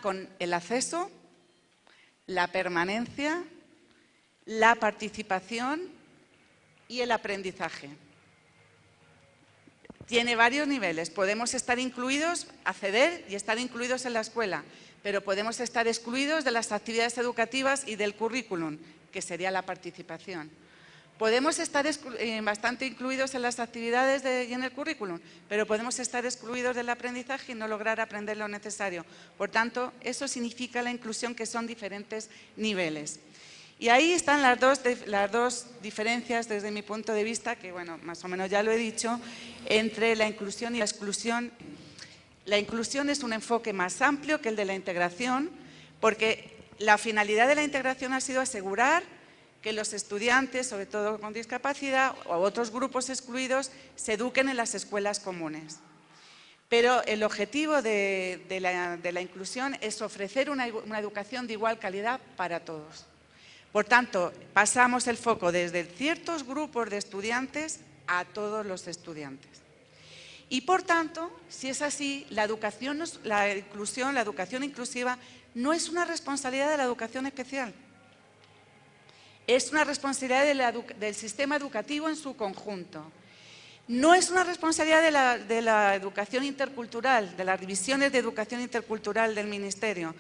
con el acceso, la permanencia, la participación y el aprendizaje. Tiene varios niveles. Podemos estar incluidos, acceder y estar incluidos en la escuela, pero podemos estar excluidos de las actividades educativas y del currículum, que sería la participación. Podemos estar bastante incluidos en las actividades y en el currículum, pero podemos estar excluidos del aprendizaje y no lograr aprender lo necesario. Por tanto, eso significa la inclusión, que son diferentes niveles. Y ahí están las dos diferencias, desde mi punto de vista, que bueno, más o menos ya lo he dicho, entre la inclusión y la exclusión. La inclusión es un enfoque más amplio que el de la integración, porque la finalidad de la integración ha sido asegurar que los estudiantes, sobre todo con discapacidad o otros grupos excluidos, se eduquen en las escuelas comunes. Pero el objetivo de la inclusión es ofrecer una educación de igual calidad para todos. Por tanto, pasamos el foco desde ciertos grupos de estudiantes a todos los estudiantes. Y por tanto, si es así, la educación inclusiva no es una responsabilidad de la educación especial. Es una responsabilidad del sistema educativo en su conjunto. No es una responsabilidad de la educación intercultural, de las divisiones de educación intercultural del Ministerio.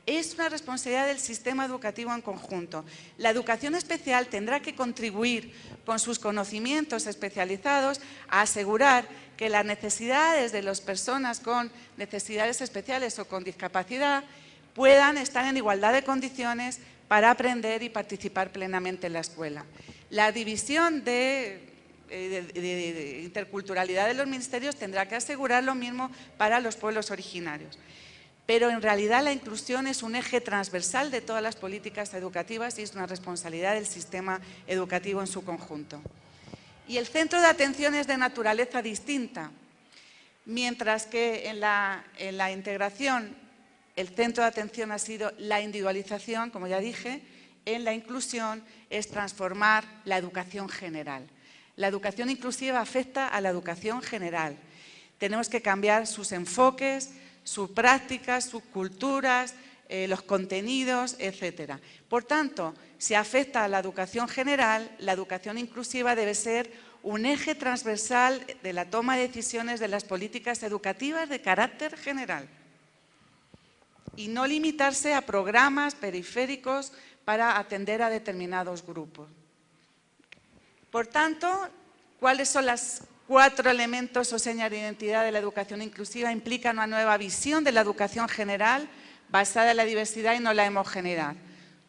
Es una responsabilidad del sistema educativo en conjunto. La educación especial tendrá que contribuir con sus conocimientos especializados a asegurar que las necesidades de las personas con necesidades especiales o con discapacidad puedan estar en igualdad de condiciones para aprender y participar plenamente en la escuela. La división de interculturalidad de los ministerios tendrá que asegurar lo mismo para los pueblos originarios. Pero en realidad la inclusión es un eje transversal de todas las políticas educativas y es una responsabilidad del sistema educativo en su conjunto. Y el centro de atención es de naturaleza distinta, mientras que en la integración el centro de atención ha sido la individualización, como ya dije. En la inclusión es transformar la educación general. La educación inclusiva afecta a la educación general. Tenemos que cambiar sus enfoques, sus prácticas, sus culturas, los contenidos, etc. Por tanto, si afecta a la educación general, la educación inclusiva debe ser un eje transversal de la toma de decisiones de las políticas educativas de carácter general y no limitarse a programas periféricos para atender a determinados grupos. Por tanto, ¿cuáles son los 4 elementos o señas de identidad de la educación inclusiva? Implica una nueva visión de la educación general basada en la diversidad y no la homogeneidad.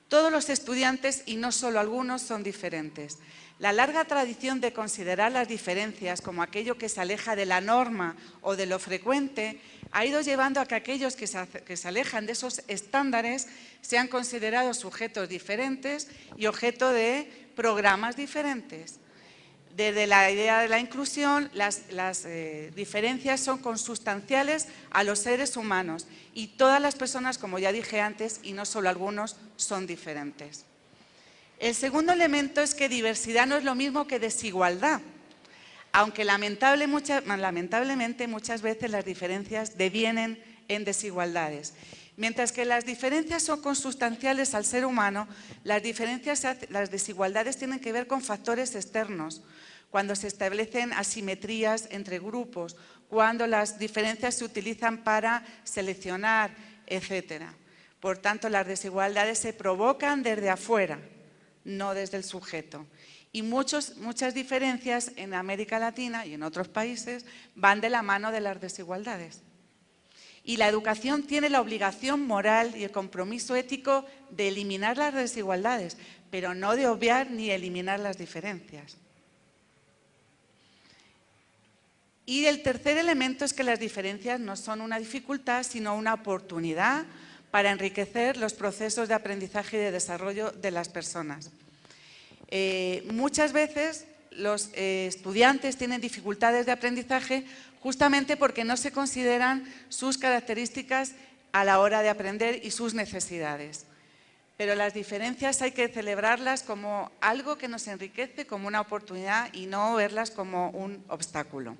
Todos los estudiantes, y no solo algunos, son diferentes. La larga tradición de considerar las diferencias como aquello que se aleja de la norma o de lo frecuente ha ido llevando a que aquellos que se alejan de esos estándares sean considerados sujetos diferentes y objeto de programas diferentes. Desde la idea de la inclusión, las diferencias son consustanciales a los seres humanos y todas las personas, como ya dije antes, y no solo algunos, son diferentes. El segundo elemento es que diversidad no es lo mismo que desigualdad, aunque lamentablemente muchas veces las diferencias devienen en desigualdades. Mientras que las diferencias son consustanciales al ser humano, las desigualdades tienen que ver con factores externos, cuando se establecen asimetrías entre grupos, cuando las diferencias se utilizan para seleccionar, etc. Por tanto, las desigualdades se provocan desde afuera, no desde el sujeto. Y muchas diferencias en América Latina y en otros países van de la mano de las desigualdades. Y la educación tiene la obligación moral y el compromiso ético de eliminar las desigualdades, pero no de obviar ni eliminar las diferencias. Y el tercer elemento es que las diferencias no son una dificultad, sino una oportunidad para enriquecer los procesos de aprendizaje y de desarrollo de las personas. Muchas veces los estudiantes tienen dificultades de aprendizaje justamente porque no se consideran sus características a la hora de aprender y sus necesidades. Pero las diferencias hay que celebrarlas como algo que nos enriquece, como una oportunidad y no verlas como un obstáculo.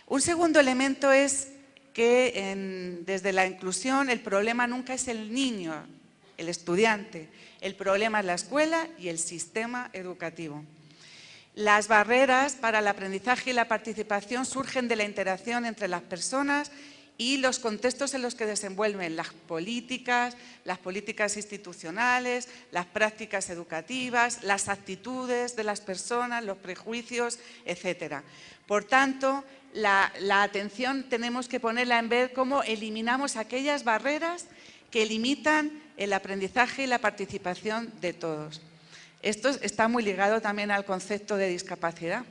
Un segundo elemento es que desde la inclusión el problema nunca es el niño, el estudiante, el problema es la escuela y el sistema educativo. Las barreras para el aprendizaje y la participación surgen de la interacción entre las personas y los contextos en los que desenvuelven las políticas institucionales, las prácticas educativas, las actitudes de las personas, los prejuicios, etc. Por tanto, la atención tenemos que ponerla en ver cómo eliminamos aquellas barreras que limitan el aprendizaje y la participación de todos. Esto está muy ligado también al concepto de discapacidad,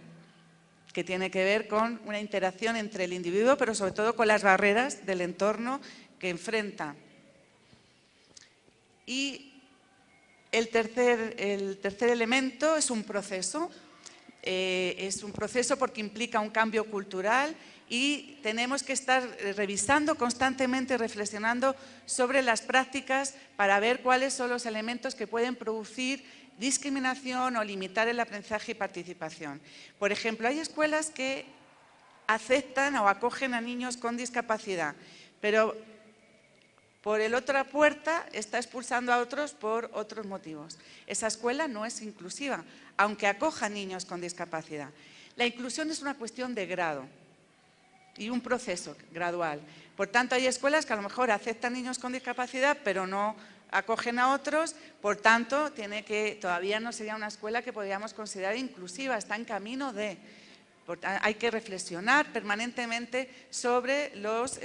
que tiene que ver con una interacción entre el individuo, pero sobre todo con las barreras del entorno que enfrenta. Y el tercer elemento es un proceso. Es un proceso porque implica un cambio cultural y tenemos que estar revisando constantemente y reflexionando sobre las prácticas para ver cuáles son los elementos que pueden producir discriminación o limitar el aprendizaje y participación. Por ejemplo, hay escuelas que aceptan o acogen a niños con discapacidad, pero por la otra puerta está expulsando a otros por otros motivos. Esa escuela no es inclusiva, aunque acoja niños con discapacidad. La inclusión es una cuestión de grado y un proceso gradual. Por tanto, hay escuelas que a lo mejor aceptan niños con discapacidad, pero no acogen a otros. Por tanto, todavía no sería una escuela que podríamos considerar inclusiva, está en camino de... Hay que reflexionar permanentemente sobre los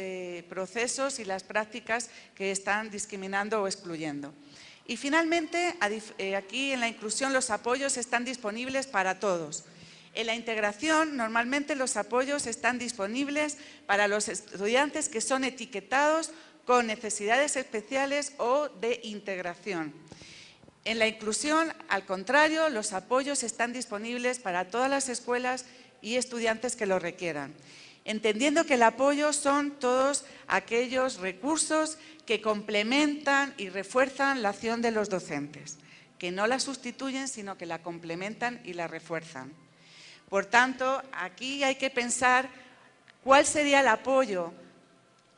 procesos y las prácticas que están discriminando o excluyendo. Y finalmente, aquí en la inclusión los apoyos están disponibles para todos. En la integración, normalmente los apoyos están disponibles para los estudiantes que son etiquetados con necesidades especiales o de integración. En la inclusión, al contrario, los apoyos están disponibles para todas las escuelas y estudiantes que lo requieran, entendiendo que el apoyo son todos aquellos recursos que complementan y refuerzan la acción de los docentes, que no la sustituyen, sino que la complementan y la refuerzan. Por tanto, aquí hay que pensar cuál sería el apoyo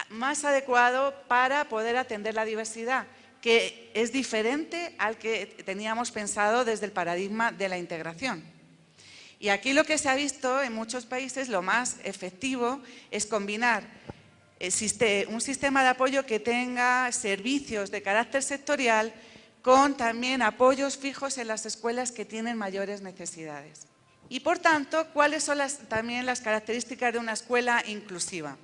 más adecuado para poder atender la diversidad, que es diferente al que teníamos pensado desde el paradigma de la integración. Y aquí lo que se ha visto en muchos países, lo más efectivo es combinar un sistema de apoyo que tenga servicios de carácter sectorial con también apoyos fijos en las escuelas que tienen mayores necesidades. Y por tanto, ¿cuáles son también las características de una escuela inclusiva?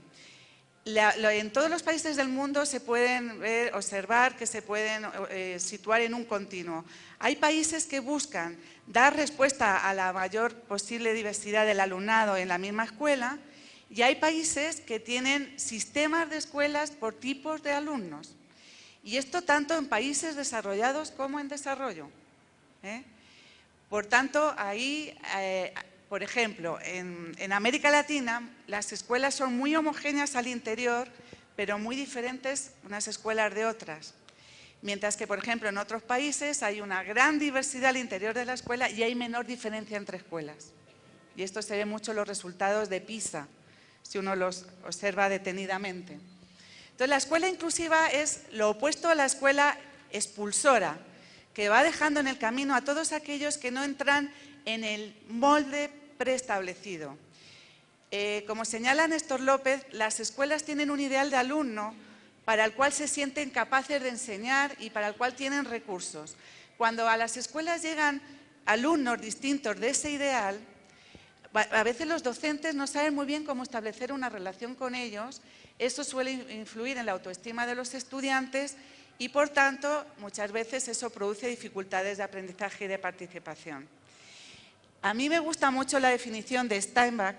En todos los países del mundo se pueden observar que se pueden situar en un continuo. Hay países que buscan dar respuesta a la mayor posible diversidad del alumnado en la misma escuela y hay países que tienen sistemas de escuelas por tipos de alumnos. Y esto tanto en países desarrollados como en desarrollo. Por tanto, ahí... Por ejemplo, en América Latina las escuelas son muy homogéneas al interior, pero muy diferentes unas escuelas de otras. Mientras que, por ejemplo, en otros países hay una gran diversidad al interior de la escuela y hay menor diferencia entre escuelas. Y esto se ve mucho en los resultados de PISA, si uno los observa detenidamente. Entonces, la escuela inclusiva es lo opuesto a la escuela expulsora, que va dejando en el camino a todos aquellos que no entran en el molde preestablecido. Como señala Néstor López, las escuelas tienen un ideal de alumno para el cual se sienten capaces de enseñar y para el cual tienen recursos. Cuando a las escuelas llegan alumnos distintos de ese ideal, a veces los docentes no saben muy bien cómo establecer una relación con ellos. Eso suele influir en la autoestima de los estudiantes y, por tanto, muchas veces eso produce dificultades de aprendizaje y de participación. A mí me gusta mucho la definición de Steinbach,